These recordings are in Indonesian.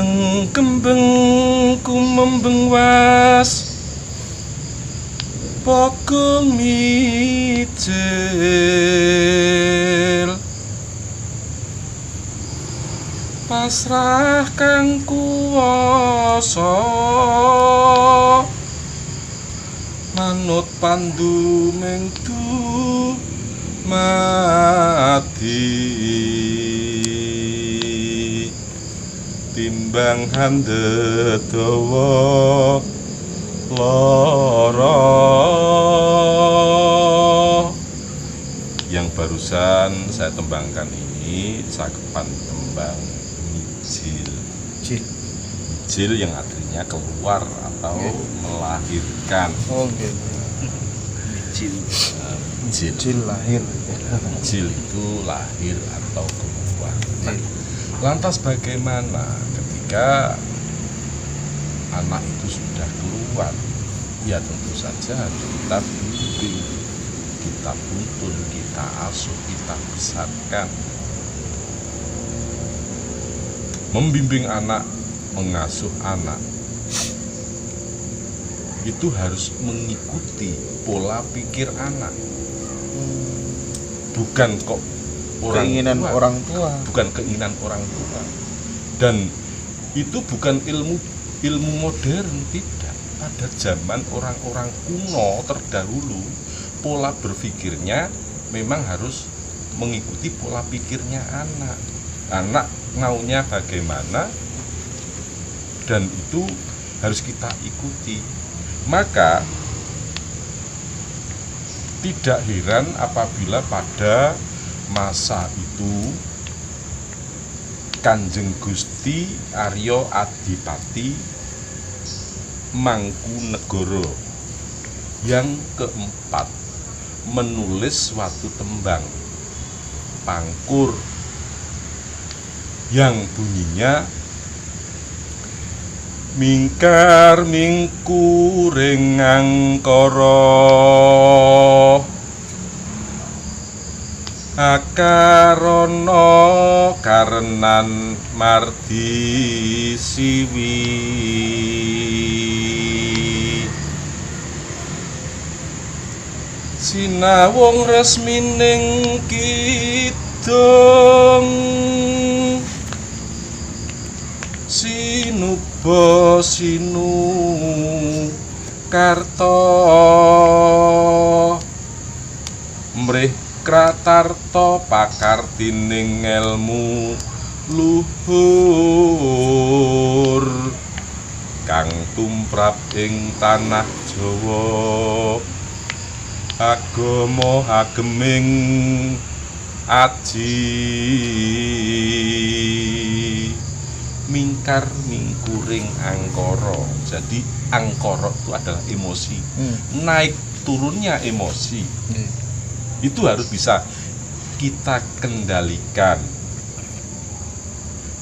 Kembeng-kembeng kumembeng was pokong mijil pasrah kang kuwasa manut pandu mengdu mati timbang handhe dawa lara. Yang barusan saya tembangkan ini cakepan tembang mijil. Mijil yang artinya keluar atau melahirkan. Oh gitu. Mijil lahir. Mijil itu lahir atau keluar. Nah, lantas bagaimana ketika anak itu sudah keluar? Ya tentu saja harus kita bimbing, kita tuntun, kita asuh, kita besarkan. Membimbing anak, mengasuh anak itu harus mengikuti pola pikir anak. Bukan kok Keinginan orang tua. Bukan keinginan orang tua. Dan itu bukan ilmu modern, tidak. Pada zaman orang-orang kuno terdahulu, pola berpikirnya memang harus mengikuti pola pikirnya anak. Anak maunya bagaimana, dan itu harus kita ikuti. Maka tidak heran apabila pada masa itu Kanjeng Gusti Arya Adipati Mangkunegara yang keempat menulis suatu tembang pangkur yang bunyinya mingkar mingkuring angkara akarono karenan mardi siwi sinawung resmining kidung sinuba sinu karta mrih kratarta pakartining ngelmu luhur kang tumrap ing tanah Jawa agama ageming aji mingkar mingkuring angkara. Jadi angkara itu adalah emosi. Naik turunnya emosi itu harus bisa kita kendalikan.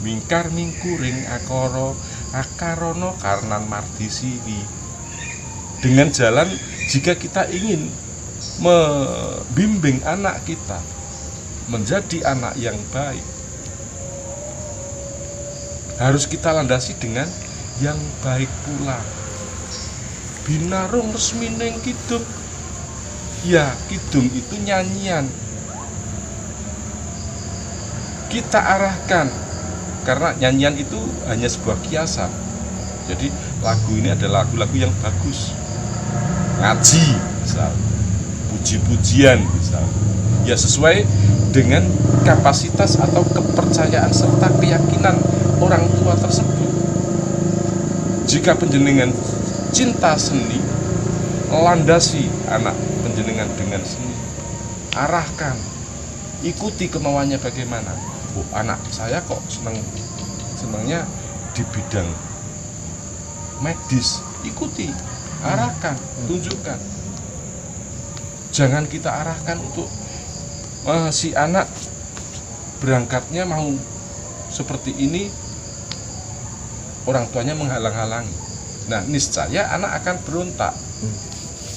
Mingkar mingkuring akara akarono karenan mardi siwi. Dengan jalan jika kita ingin membimbing anak kita menjadi anak yang baik, harus kita landasi dengan yang baik pula. Binarung resmining kidung. Ya, kidung itu nyanyian. Kita arahkan, karena nyanyian itu hanya sebuah kiasan. Jadi lagu ini adalah lagu-lagu yang bagus. Ngaji misal, puji-pujian misal. Ya sesuai dengan kapasitas atau kepercayaan serta keyakinan orang tua tersebut. Jika panjenengan cinta seni, landasi anak panjenengan dengan seni, arahkan, ikuti kemauannya bagaimana. Oh, anak saya kok senangnya di bidang medis, ikuti, arahkan, tunjukkan. Jangan kita arahkan untuk si anak berangkatnya mau seperti ini, orang tuanya menghalang-halangi. Nah, niscaya anak akan berontak.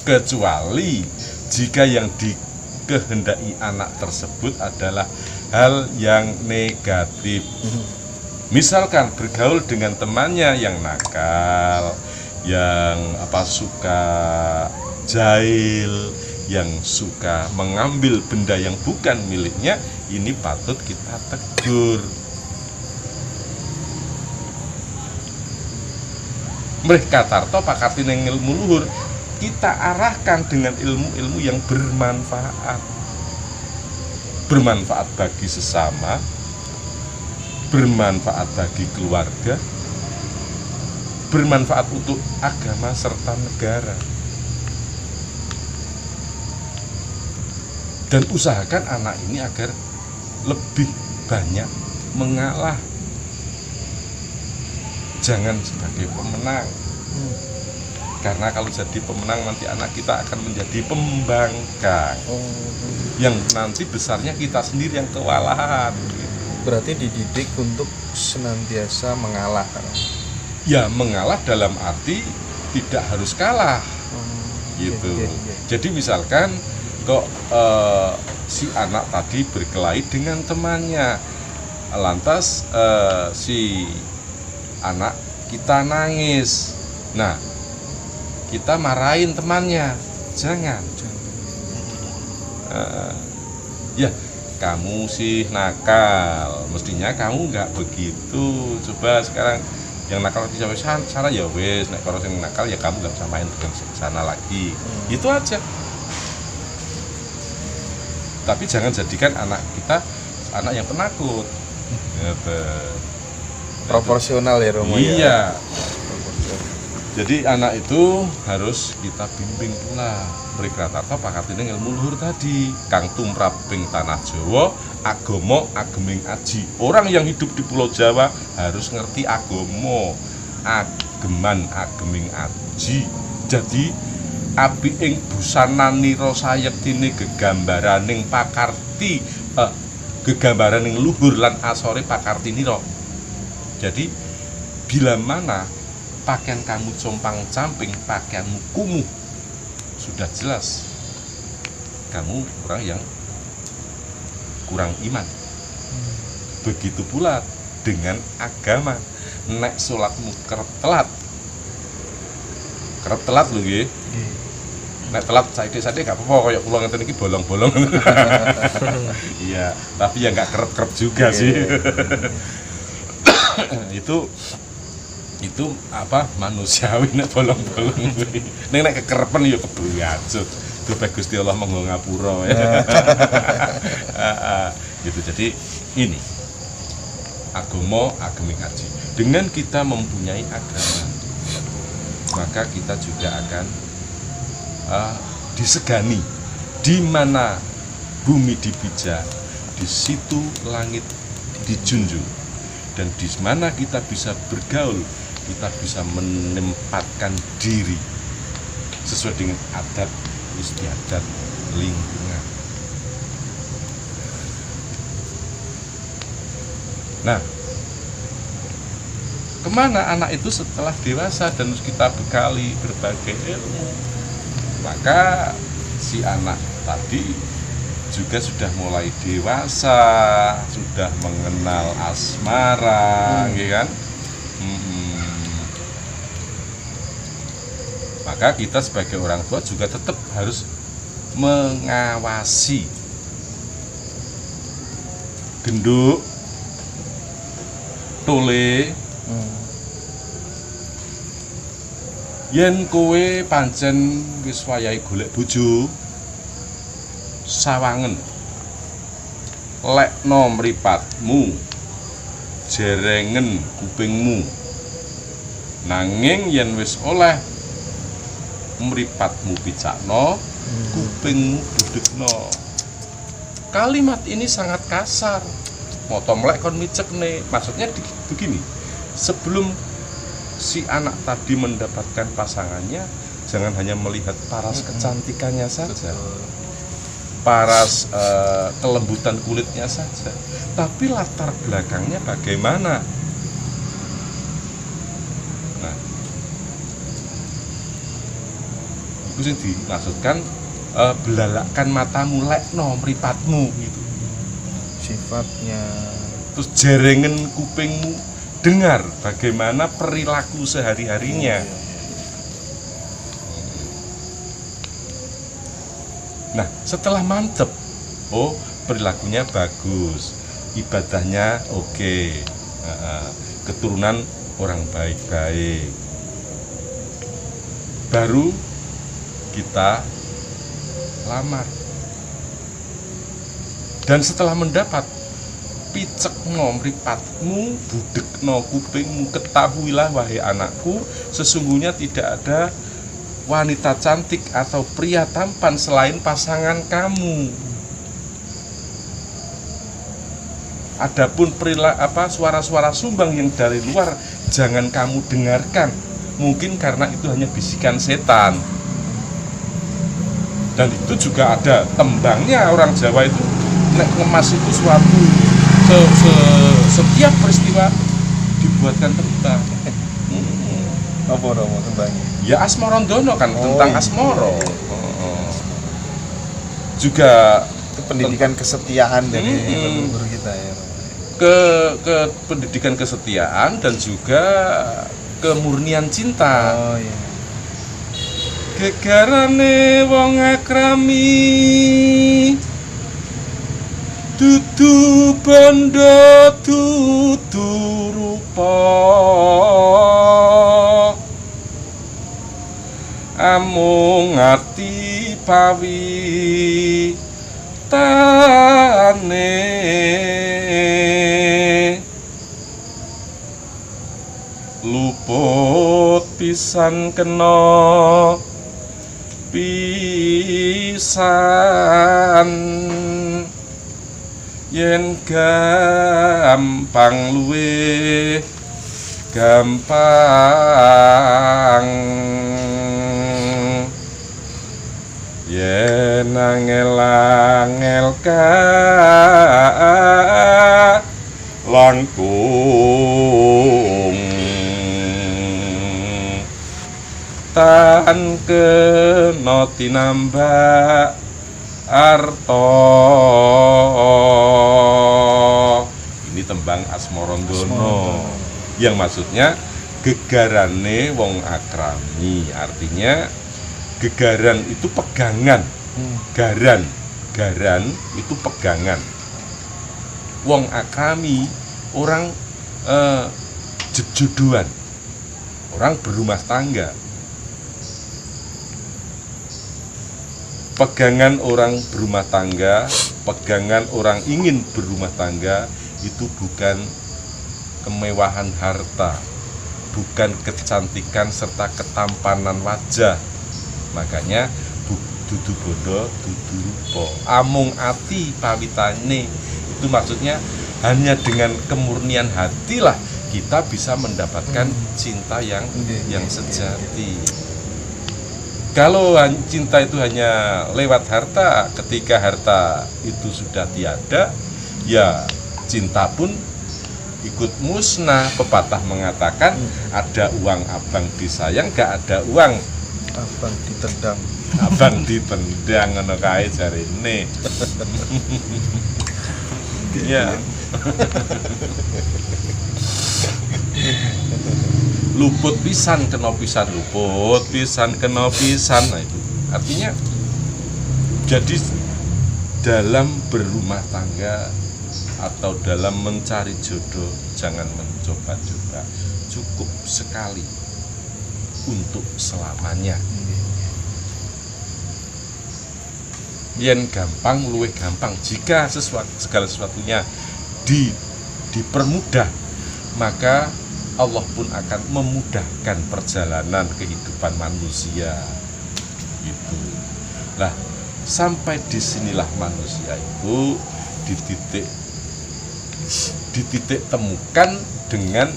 Kecuali jika yang dikehendaki anak tersebut adalah hal yang negatif. Misalkan bergaul dengan temannya yang nakal, yang suka jahil, yang suka mengambil benda yang bukan miliknya, ini patut kita tegur. Mereka tarto pakatin yang ilmu luhur, kita arahkan dengan ilmu-ilmu yang bermanfaat. Bermanfaat bagi sesama, bermanfaat bagi keluarga, bermanfaat untuk agama serta negara. Dan usahakan anak ini agar lebih banyak mengalah. Jangan sebagai pemenang. Karena kalau jadi pemenang nanti anak kita akan menjadi pembangkang. Yang nanti besarnya kita sendiri yang kewalahan. Berarti dididik untuk senantiasa mengalah. Ya, mengalah dalam arti tidak harus kalah. Gitu. Jadi misalkan kok si anak tadi berkelahi dengan temannya, lantas si anak kita nangis, nah kita marahin temannya, jangan. Ya, kamu sih nakal, mestinya kamu nggak begitu. Coba sekarang yang nakal bisa sana ya wes, nek kalau yang nakal ya kamu nggak usah main dengan sana lagi. Itu aja. Tapi jangan jadikan anak kita anak yang penakut. Proporsional ya Romo. Iya. Jadi anak itu harus kita bimbing pula. Mrikratarta pakatine ilmu luhur tadi, kang tumraping tanah Jawa, agama ageming aji. Orang yang hidup di Pulau Jawa harus ngerti agama, ageman ageming aji. Jadi api ing busananira sayektine gegambaraning pakarti, gegambaraning luhur lan asore pakartinira. Jadi bila mana pakaian kamu compang-camping, pakaianmu kumuh, sudah jelas kamu orang yang kurang iman. Begitu pula dengan agama. Nek sholatmu kerep telat lho nggih. Nek telat saiki-saiki gak apa-apa, kaya kula ngeten iki bolong-bolong. Iya, tapi ya gak kerep-kerep juga sih. itu manusiawi nek bolong-bolong kuwi. Nek kekerepen ya kebuyacut. Dupe Gusti Allah monggo ngapura ya. Gitu. Jadi ini agama ageming aji. Dengan kita mempunyai agama, maka kita juga akan disegani. Di mana bumi dipijak, di situ langit dijunjung. Dan di mana kita bisa bergaul, kita bisa menempatkan diri sesuai dengan adat istiadat lingkungan. Nah, kemana anak itu setelah dewasa dan kita bekali berbagai ilmu? Maka si anak tadi juga sudah mulai dewasa, sudah mengenal asmara, gitu kan? Maka kita sebagai orang tua juga tetap harus mengawasi. Genduk, tole, yen kowe pancen wis wayahe golek bojo, sawangen lekno mripatmu, jerengen kupingmu. Nanging yen wis oleh mripatmu picakno, kupingmu dudukno. Kalimat ini sangat kasar. Moto melek kon micekne. Maksudnya begini, sebelum si anak tadi mendapatkan pasangannya, jangan hanya melihat paras kecantikannya saja, paras kelembutan kulitnya saja, tapi latar belakangnya bagaimana. Nah, itu sih dimaksudkan belalakkan matamu, lekno mripatmu gitu. Sifatnya. Terus jerengen kupingmu, dengar bagaimana perilaku sehari-harinya. Nah, setelah mantep, oh perilakunya bagus, ibadahnya oke, keturunan orang baik-baik, baru kita lamar. Dan setelah mendapat, picekno mripatmu, budekno kupingmu, ketahuilah wahai anakku, sesungguhnya tidak ada wanita cantik atau pria tampan selain pasangan kamu. Adapun suara-suara sumbang yang dari luar jangan kamu dengarkan. Mungkin karena itu hanya bisikan setan. Dan itu juga ada tembangnya orang Jawa itu, nek ngemas itu suatu setiap peristiwa dibuatkan tembang. Apa Romo tembangnya? Ya Asmarandono kan, tentang Asmoro. Juga itu pendidikan kesetiaan dari leluhur kita ya. Ke pendidikan kesetiaan dan juga kemurnian cinta. Oh iya. Gegarane wong akrami dudu bondo dudu rupa, amung ati pawi tane, luput pisan kena pisan, yen gampang luwih gampang, yen angel-angel langkung, tan kena tinambak arto. Ini tembang Asmarandono yang maksudnya gegarane wong akrami, artinya gegaran itu pegangan, garan itu pegangan, wong akrami orang jejodohan, orang berumah tangga. Pegangan orang berumah tangga, pegangan orang ingin berumah tangga itu bukan kemewahan harta, bukan kecantikan serta ketampanan wajah. Makanya dudu bondo dudu rupa, amung ati pawitane, itu maksudnya hanya dengan kemurnian hatilah kita bisa mendapatkan cinta yang sejati. Kalau cinta itu hanya lewat harta, ketika harta itu sudah tiada, ya cinta pun ikut musnah. Pepatah mengatakan ada uang abang disayang, gak ada uang Abang ditendang. abang ditendang, ngono kae jarine. Ya. Luput pisan kena pisan, luput pisan kena pisan. Nah itu artinya, jadi dalam berumah tangga atau dalam mencari jodoh jangan mencoba-coba, cukup sekali untuk selamanya. Yen gampang luwih gampang, jika segala sesuatunya dipermudah, maka Allah pun akan memudahkan perjalanan kehidupan manusia. Gitu. Nah, sampai disinilah manusia itu di titik temukan dengan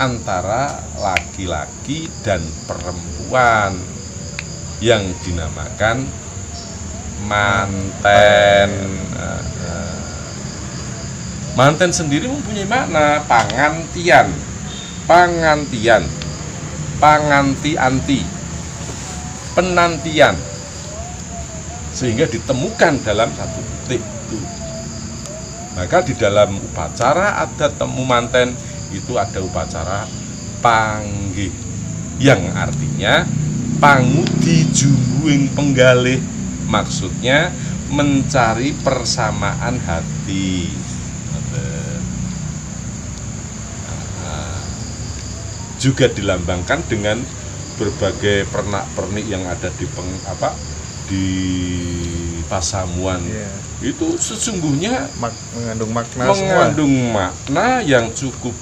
antara laki-laki dan perempuan yang dinamakan manten. Manten sendiri mempunyai makna pangantian, panganti-anti, penantian, sehingga ditemukan dalam satu titik itu. Maka di dalam upacara adat temu manten itu ada upacara panggih, yang artinya pangudi jumbuing penggalih, maksudnya mencari persamaan hati. Juga dilambangkan dengan berbagai pernak-pernik yang ada di di Pasamuan. Itu sesungguhnya mengandung makna yang cukup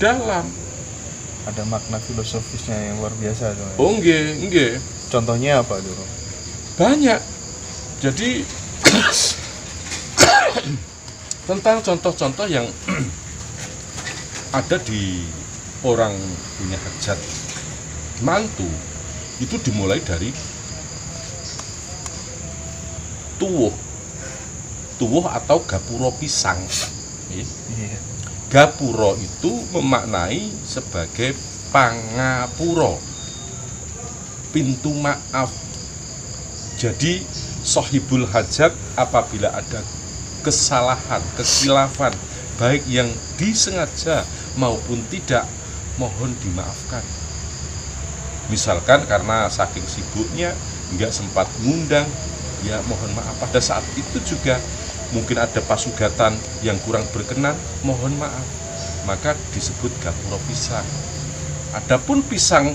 dalam. Ada makna filosofisnya yang luar biasa tuh. Oh nggih. Contohnya apa dulu? Banyak. Jadi tentang contoh-contoh yang ada di orang punya hajat mantu itu dimulai dari tuwuh atau gapuro pisang. Gapuro itu memaknai sebagai pangapuro, pintu maaf. Jadi sohibul hajat apabila ada kesalahan, kekhilafan, baik yang disengaja maupun tidak, mohon dimaafkan. Misalkan karena saking sibuknya nggak sempat ngundang, ya mohon maaf. Pada saat itu juga mungkin ada pasugatan yang kurang berkenan, mohon maaf. Maka disebut gapuro pisang. Adapun pisang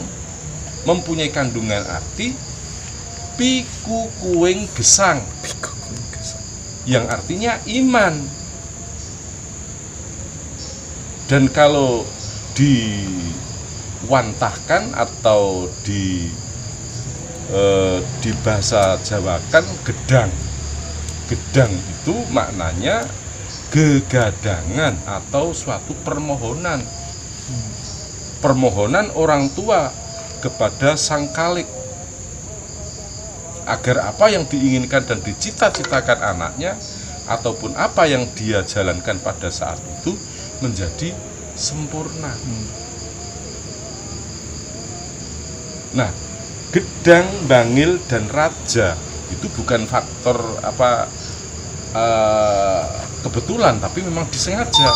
mempunyai kandungan arti piku kuing gesang, yang artinya iman. Dan kalau diwantahkan atau di bahasa Jawa kan gedang itu maknanya gegadangan atau suatu permohonan orang tua kepada sang kalik agar apa yang diinginkan dan dicita-citakan anaknya ataupun apa yang dia jalankan pada saat itu menjadi sempurna. Nah, gedang, bangil, dan raja itu bukan faktor kebetulan, tapi memang disengaja.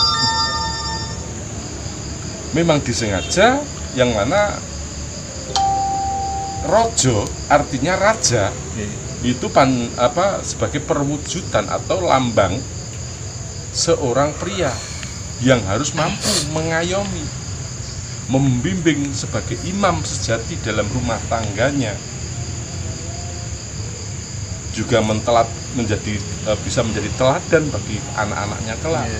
Yang mana rojo artinya raja, itu sebagai perwujudan atau lambang seorang pria yang harus mampu mengayomi, membimbing sebagai imam sejati dalam rumah tangganya, juga bisa menjadi teladan bagi anak-anaknya kelak.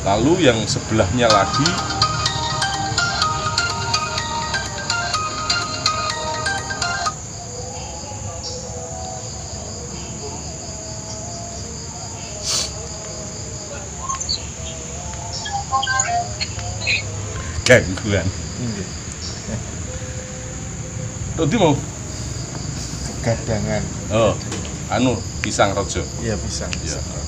Lalu yang sebelahnya lagi gangguan. Tadi mau gadangan. pisang rojo. Iya, pisang. Ya.